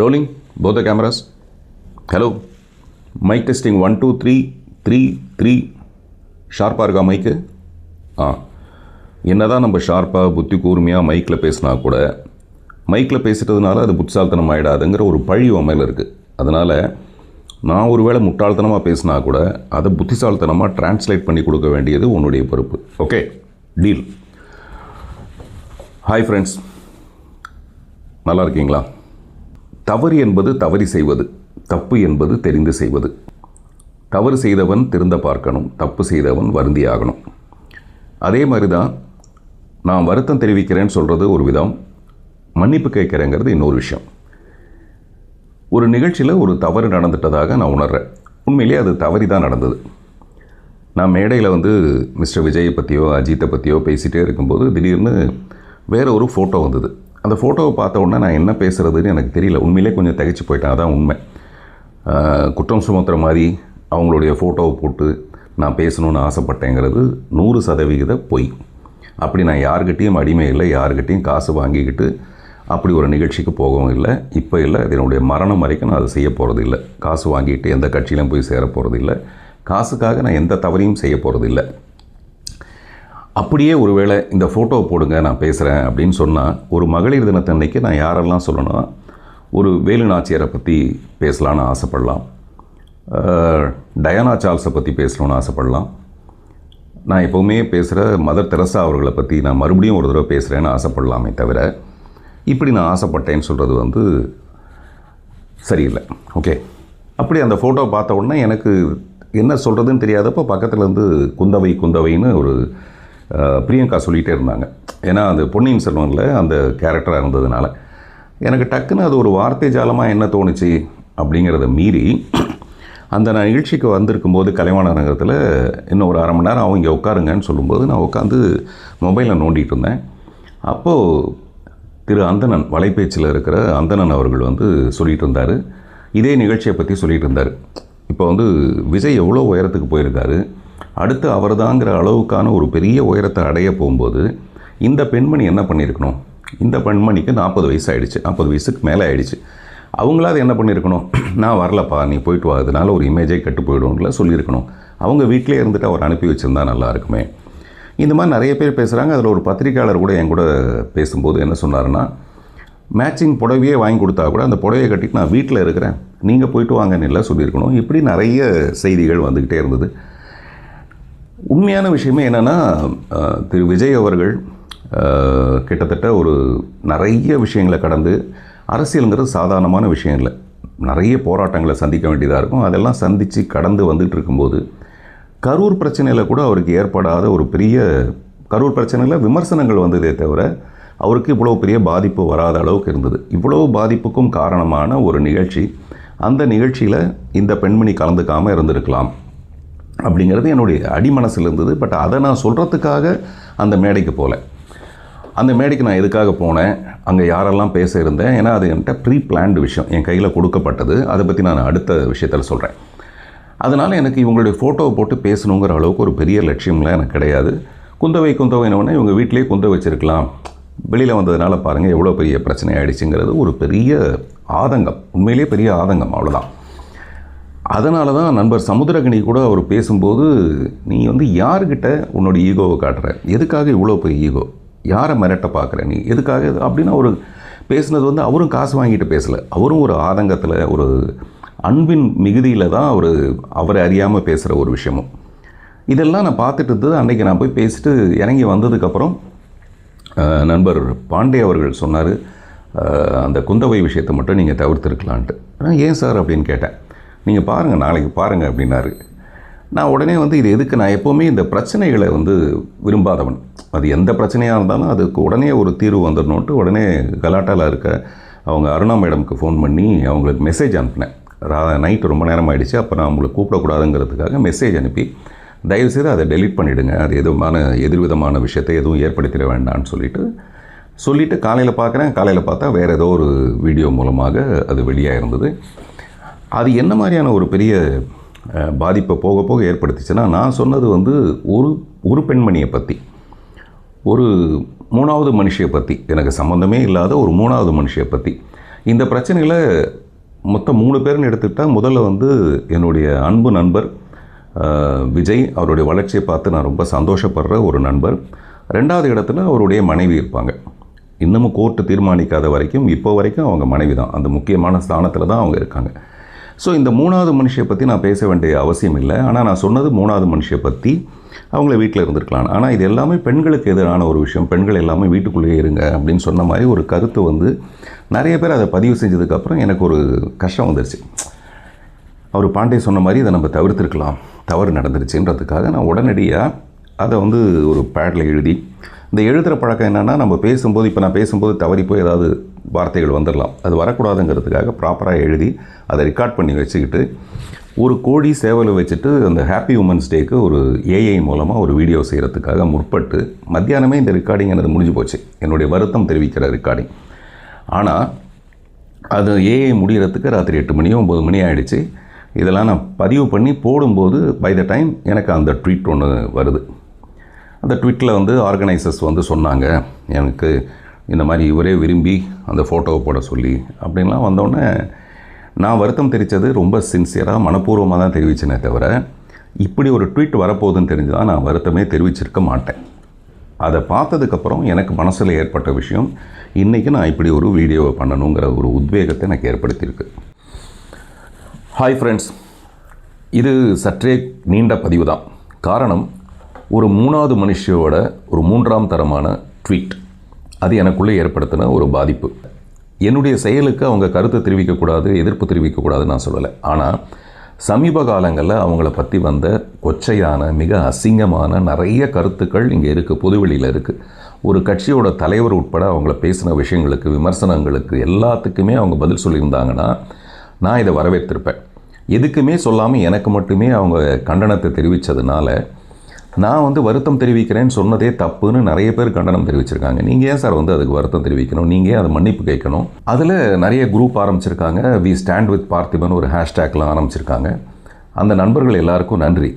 Rolling, both the cameras. Hello. Mic testing 1 2 3 3 3. ஷார்ப்பாக இருக்கா மைக்கு? என்னதான் நம்ம ஷார்ப்பாக புத்தி கூர்மையாக மைக்கில் பேசினா கூட மைக்கில் பேசுகிறதுனால அது புத்திசாலித்தனம் ஆகிடாதுங்கிற ஒரு பழி மேலே இருக்குது. அதனால் நான் ஒரு வேளை முட்டாள்தனமாக பேசினா கூட அதை புத்திசாலித்தனமாக டிரான்ஸ்லேட் பண்ணி கொடுக்க வேண்டியது உன்னுடைய பொறுப்பு. Okay, deal. ஹாய் ஃப்ரெண்ட்ஸ், நல்லா இருக்கீங்களா? தவறு என்பது தவறி செய்வது, தப்பு என்பது தெரிந்து செய்வது. தவறு செய்தவன் திருந்த பார்க்கணும், தப்பு செய்தவன் வருந்தி ஆகணும். அதே மாதிரி தான் நான் வருத்தம் தெரிவிக்கிறேன்னு சொல்கிறது ஒரு விதம், மன்னிப்பு கேட்குறேங்கிறது இன்னொரு விஷயம். ஒரு நிகழ்ச்சியில் ஒரு தவறு நடந்துட்டதாக நான் உணர்கிறேன். உண்மையிலே அது தவறி தான் நடந்தது. நான் மேடையில் மிஸ்டர் விஜயை பற்றியோ அஜித்தை பற்றியோ பேசிகிட்டே இருக்கும்போது திடீர்னு வேறு ஒரு ஃபோட்டோ வந்தது. அந்த ஃபோட்டோவை பார்த்த உடனே நான் என்ன பேசுகிறதுன்னு எனக்கு தெரியல. உண்மையிலே கொஞ்சம் திகைச்சு போயிட்டேன். அதான் உண்மை. குற்றம் சுமத்துற மாதிரி அவங்களுடைய ஃபோட்டோவை போட்டு நான் பேசணுன்னு ஆசைப்பட்டேங்கிறது 100% பொய். அப்படி நான் யாருக்கிட்டேயும் அடிமை இல்லை, யாருக்கிட்டேயும் காசு வாங்கிக்கிட்டு அப்படி ஒரு நிகழ்ச்சிக்கு போகவும் இல்லை, இப்போ இல்லை. என்னுடைய மரணம் வரைக்கும் நான் அதை செய்ய போகிறது இல்லை. காசு வாங்கிட்டு எந்த கட்சியிலும் போய் சேர போகிறது இல்லை. காசுக்காக நான் எந்த தவறையும் செய்ய போகிறது இல்லை. அப்படியே ஒருவேளை இந்த ஃபோட்டோவை போடுங்க நான் பேசுகிறேன் அப்படின்னு சொன்னால், ஒரு மகளிர் தினத்தன்னைக்கு நான் யாரெல்லாம் சொல்லணும்னா, ஒரு வேலு நாச்சியாரை பற்றி பேசலான்னு ஆசைப்படலாம், டயானா சார்ல்ஸை பற்றி பேசணுன்னு ஆசைப்படலாம். நான் எப்போவுமே பேசுகிற மதர் தெரசா அவர்களை பற்றி நான் மறுபடியும் ஒரு தடவை பேசுகிறேன்னு ஆசைப்படலாமே தவிர, இப்படி நான் ஆசைப்பட்டேன்னு சொல்கிறது சரியில்லை. ஓகே, அப்படி அந்த ஃபோட்டோ பார்த்த உடனே எனக்கு என்ன சொல்கிறதுன்னு தெரியாதப்போ பக்கத்தில் குந்தவைன்னு ஒரு பிரியங்கா சொல்லிகிட்டே இருந்தாங்க. ஏன்னா அது பொன்னியின் செல்வனில் அந்த கேரக்டராக இருந்ததுனால எனக்கு டக்குன்னு அது ஒரு வார்த்தை ஜாலமாக என்ன தோணுச்சு அப்படிங்கிறத மீறி, அந்த நான் நிகழ்ச்சிக்கு வந்திருக்கும்போது கலைவாண நகரத்தில் இன்னும் ஒரு 1/2 மணி நேரம் அவங்க உட்காருங்கன்னு சொல்லும்போது நான் உட்காந்து மொபைலில் நோண்டிகிட்டு இருந்தேன். அப்போது திரு அந்தணன், வலைபேச்சில் இருக்கிற அந்தணன் அவர்கள் சொல்லிகிட்டு இருந்தார். இதே நிகழ்ச்சியை பற்றி சொல்லிகிட்டு இருந்தார். இப்போ விஜய் எவ்வளோ உயரத்துக்கு போயிருக்காரு, அடுத்து அவர் தாங்கிற அளவுக்கான ஒரு பெரிய உயரத்தை அடைய போகும்போது இந்த பெண்மணி என்ன பண்ணியிருக்கணும்? இந்த பெண்மணிக்கு 40 வயசு ஆகிடுச்சு, 40 வயசுக்கு மேலே ஆகிடுச்சு. அவங்களாவது என்ன பண்ணியிருக்கணும்? நான் வரலப்பா, நீ போயிட்டு வா, அதனால ஒரு இமேஜை கட்டு போயிடும்ல சொல்லியிருக்கணும். அவங்க வீட்டிலே இருந்துட்டு அவர் அனுப்பி வச்சுருந்தா நல்லா இருக்குமே. இந்த மாதிரி நிறைய பேர் பேசுகிறாங்க. அதில் ஒரு பத்திரிக்கையாளர் கூட என் கூட பேசும்போது என்ன சொன்னார்னா, மேட்சிங் புடவையே வாங்கி கொடுத்தா கூட அந்த புடவையை கட்டிட்டு நான் வீட்டில் இருக்கிறேன், நீங்கள் போயிட்டு வாங்கன்னு எல்லாம் சொல்லியிருக்கணும். இப்படி நிறைய செய்திகள் வந்துக்கிட்டே இருந்தது. உண்மையான விஷயமே என்னென்னா, திரு விஜய் அவர்கள் கிட்டத்தட்ட ஒரு நிறைய விஷயங்களை கடந்து, அரசியலுங்கிறது சாதாரணமான விஷயம் இல்லை, நிறைய போராட்டங்களை சந்திக்க வேண்டியதாக இருக்கும். அதெல்லாம் சந்தித்து கடந்து வந்துட்டு இருக்கும்போது கரூர் பிரச்சனையில் கூட அவருக்கு ஏற்படாத ஒரு பெரிய, கரூர் பிரச்சனையில் விமர்சனங்கள் வந்ததே தவிர அவருக்கு இவ்வளோ பெரிய பாதிப்பு வராத அளவுக்கு இருந்தது. இவ்வளோ பாதிப்புக்கும் காரணமான ஒரு நிகழ்ச்சி, அந்த நிகழ்ச்சியில் இந்த பெண்மணி கலந்துக்காமல் இருந்திருக்கலாம் அப்படிங்கிறது என்னுடைய அடிமனசில் இருந்தது. பட் அதை நான் சொல்கிறதுக்காக அந்த மேடைக்கு போகல. அந்த மேடைக்கு நான் எதுக்காக போனேன், அங்கே யாரெல்லாம் பேச இருந்தேன், ஏன்னா அது என்கிட்ட ப்ரீ பிளான்டு விஷயம், என் கையில் கொடுக்கப்பட்டது. அதை பற்றி நான் அடுத்த விஷயத்தில் சொல்கிறேன். அதனால் எனக்கு இவங்களுடைய ஃபோட்டோவை போட்டு பேசணுங்கிற அளவுக்கு ஒரு பெரிய லட்சியம்லாம் எனக்கு கிடையாது. குந்தவைன்னு இவங்க வீட்டிலேயே குந்த வச்சுருக்கலாம், வெளியில் வந்ததுனால பாருங்கள் எவ்வளோ பெரிய பிரச்சனை ஆகிடுச்சுங்கிறது ஒரு பெரிய ஆதங்கம், உண்மையிலே பெரிய ஆதங்கம், அவ்வளோதான். அதனால தான் நண்பர் சமுத்திரகனி கூட அவர் பேசும்போது, நீ யாருக்கிட்ட உன்னோட ஈகோவை காட்டுற, எதுக்காக இவ்வளோ பெரிய ஈகோ, யாரை மிரட்ட பார்க்குற நீ, எதுக்காக அப்படின்னு அவர் பேசுனது அவரும் காசு வாங்கிட்டு பேசலை. அவரும் ஒரு ஆதங்கத்தில், ஒரு அன்பின் மிகுதியில் தான் அவரை அறியாமல் பேசுகிற ஒரு விஷயமும். இதெல்லாம் நான் பார்த்துட்டு இருந்தது. அன்றைக்கி நான் போய் பேசிட்டு இறங்கி வந்ததுக்கப்புறம் நண்பர் பாண்டே அவர்கள் சொன்னார், அந்த குந்தவை விஷயத்தை மட்டும் நீங்கள் தவிர்த்துருக்கலான்ட்டு. ஏன் சார் அப்படின்னு கேட்டேன். நீங்கள் பாருங்கள், நாளைக்கு பாருங்கள் அப்படின்னாரு. நான் உடனே இது எதுக்கு, நான் எப்போவுமே இந்த பிரச்சனைகளை விரும்பாதவன். அது எந்த பிரச்சனையாக இருந்தாலும் அதுக்கு உடனே ஒரு தீர்வு வந்துடணுன்ட்டு உடனே கலாட்டாவில் இருக்க அவங்க அருணா மேடமுக்கு ஃபோன் பண்ணி அவங்களுக்கு மெசேஜ் அனுப்பினேன். நைட்டு ரொம்ப நேரம் ஆகிடுச்சு, அப்போ நான் அவங்களை கூப்பிடக்கூடாதுங்கிறதுக்காக மெசேஜ் அனுப்பி, தயவுசெய்து அதை டெலீட் பண்ணிவிடுங்க, அது எதிர்விதமான விஷயத்தை எதுவும் ஏற்படுத்திட வேண்டாம்னு சொல்லிவிட்டு காலையில் பார்க்குறேன். காலையில் பார்த்தா வேறு ஏதோ ஒரு வீடியோ மூலமாக அது வெளியாக இருந்தது. அது என்ன மாதிரியான ஒரு பெரிய பாதிப்பை போக போக ஏற்படுத்திச்சுன்னா, நான் சொன்னது ஒரு பெண்மணியை பற்றி, ஒரு மூணாவது மனுஷியை பற்றி, எனக்கு சம்மந்தமே இல்லாத ஒரு மூணாவது மனுஷியை பற்றி. இந்த பிரச்சனையில் மொத்தம் 3 பேர்னு எடுத்துக்கிட்டால் முதல்ல வந்து என்னுடைய அன்பு நண்பர் விஜய், அவருடைய வளர்ச்சியை பார்த்து நான் ரொம்ப சந்தோஷப்படுற ஒரு நண்பர். 2வது இடத்துல அவருடைய மனைவி இருப்பாங்க. இன்னமும் கோர்ட்டு தீர்மானிக்காத வரைக்கும் இப்போ வரைக்கும் அவங்க மனைவி தான், அந்த முக்கியமான ஸ்தானத்தில் தான் அவங்க இருக்காங்க. ஸோ இந்த 3வது மனுஷியை பற்றி நான் பேச வேண்டிய அவசியம் இல்லை. ஆனால் நான் சொன்னது 3வது மனுஷியை பற்றி. அவங்கள வீட்டில் இருந்திருக்கலாம். ஆனால் இது எல்லாமே பெண்களுக்கு எதிரான ஒரு விஷயம். பெண்கள் எல்லாமே வீட்டுக்குள்ளேயே இருங்க அப்படின்னு சொன்ன மாதிரி ஒரு கருத்து வந்து நிறைய பேர் அதை பதிவு செஞ்சதுக்கப்புறம் எனக்கு ஒரு கஷ்டம் வந்துருச்சு. அவர் பாண்டே சொன்ன மாதிரி இதை நம்ம தவிர்த்திருக்கலாம், தவறு நடந்துருச்சுன்றதுக்காக நான் உடனடியாக அதை வந்து ஒரு பேடில் எழுதி, இந்த எழுதுகிற பழக்கம் என்னென்னா, நம்ம பேசும்போது, இப்போ நான் பேசும்போது தவறி போய் ஏதாவது வார்த்தைகள் வந்துடலாம், அது வரக்கூடாதுங்கிறதுக்காக ப்ராப்பராக எழுதி அதை ரெக்கார்ட் பண்ணி வச்சுக்கிட்டு, ஒரு கோழி சேவலை வச்சுட்டு அந்த ஹாப்பி உமன்ஸ் டேக்கு ஒரு ஏஐ மூலமாக ஒரு வீடியோ செய்கிறதுக்காக முற்பட்டு மத்தியானமே இந்த ரெக்கார்டிங் எனது முடிஞ்சு போச்சு, என்னுடைய வருத்தம் தெரிவிக்கிற ரெக்கார்டிங். ஆனால் அது ஏஐ முடிகிறதுக்கு ராத்திரி 8 மணியோ 9 மணி ஆகிடுச்சு. இதெல்லாம் நான் பதிவு பண்ணி போடும்போது பை த டைம் எனக்கு அந்த ட்வீட் ஒன்று வருது. அந்த ட்வீட்டில் வந்து ஆர்கனைசர்ஸ் வந்து சொன்னாங்க, எனக்கு இந்த மாதிரி இவரே விரும்பி அந்த ஃபோட்டோவை போட சொல்லி அப்படின்லாம் வந்தோடனே நான் வருத்தம் தெரிவித்தது ரொம்ப சின்சியராக மனப்பூர்வமாக தான் தெரிவித்தேனே தவிர, இப்படி ஒரு ட்வீட் வரப்போகுதுன்னு தெரிஞ்சு தான் நான் வருத்தமே தெரிவிச்சிருக்க மாட்டேன். அதை பார்த்ததுக்கப்புறம் எனக்கு மனசில் ஏற்பட்ட விஷயம், இன்றைக்கி நான் இப்படி ஒரு வீடியோவை பண்ணணுங்கிற ஒரு உத்வேகத்தை எனக்கு ஏற்படுத்தியிருக்கு. ஹாய் ஃப்ரெண்ட்ஸ், இது சற்றே நீண்ட பதிவு தான். காரணம், ஒரு 3வது மனுஷியோட ஒரு 3ஆம் தரமான ட்வீட், அது எனக்குள்ளே ஏற்படுத்தின ஒரு பாதிப்பு. என்னுடைய செயலுக்கு அவங்க கருத்து தெரிவிக்கக்கூடாது, எதிர்ப்பு தெரிவிக்கக்கூடாதுன்னு நான் சொல்லலை. ஆனால் சமீப காலங்களில் அவங்கள பற்றி வந்த கொச்சையான, மிக அசிங்கமான நிறைய கருத்துக்கள் இங்கே இருக்குது, பொதுவெளியில் இருக்குது. ஒரு கட்சியோட தலைவர் உட்பட அவங்கள பேசின விஷயங்களுக்கு, விமர்சனங்களுக்கு எல்லாத்துக்குமே அவங்க பதில் சொல்லியிருந்தாங்கன்னா நான் இதை வரவேற்றிருப்பேன். எதுக்குமே சொல்லாமல் எனக்கு மட்டுமே அவங்க கண்டனத்தை தெரிவித்ததுனால நான் வந்து வருத்தம் தெரிவிக்கிறேன்னு சொன்னதே தப்புன்னு நிறைய பேர் கண்டனம் தெரிவிச்சிருக்காங்க. நீங்கள் ஏன் சார் வந்து அதுக்கு வருத்தம் தெரிவிக்கணும், நீங்கள் ஏன் அதை மன்னிப்பு கேட்கணும்? அதில் நிறைய குரூப் ஆரம்பிச்சிருக்காங்க. வி ஸ்டாண்ட் வித் பார்த்திபன் ஒரு ஹேஷ்டேக்லாம் ஆரம்பிச்சிருக்காங்க. அந்த நண்பர்கள் எல்லாருக்கும் நன்றி.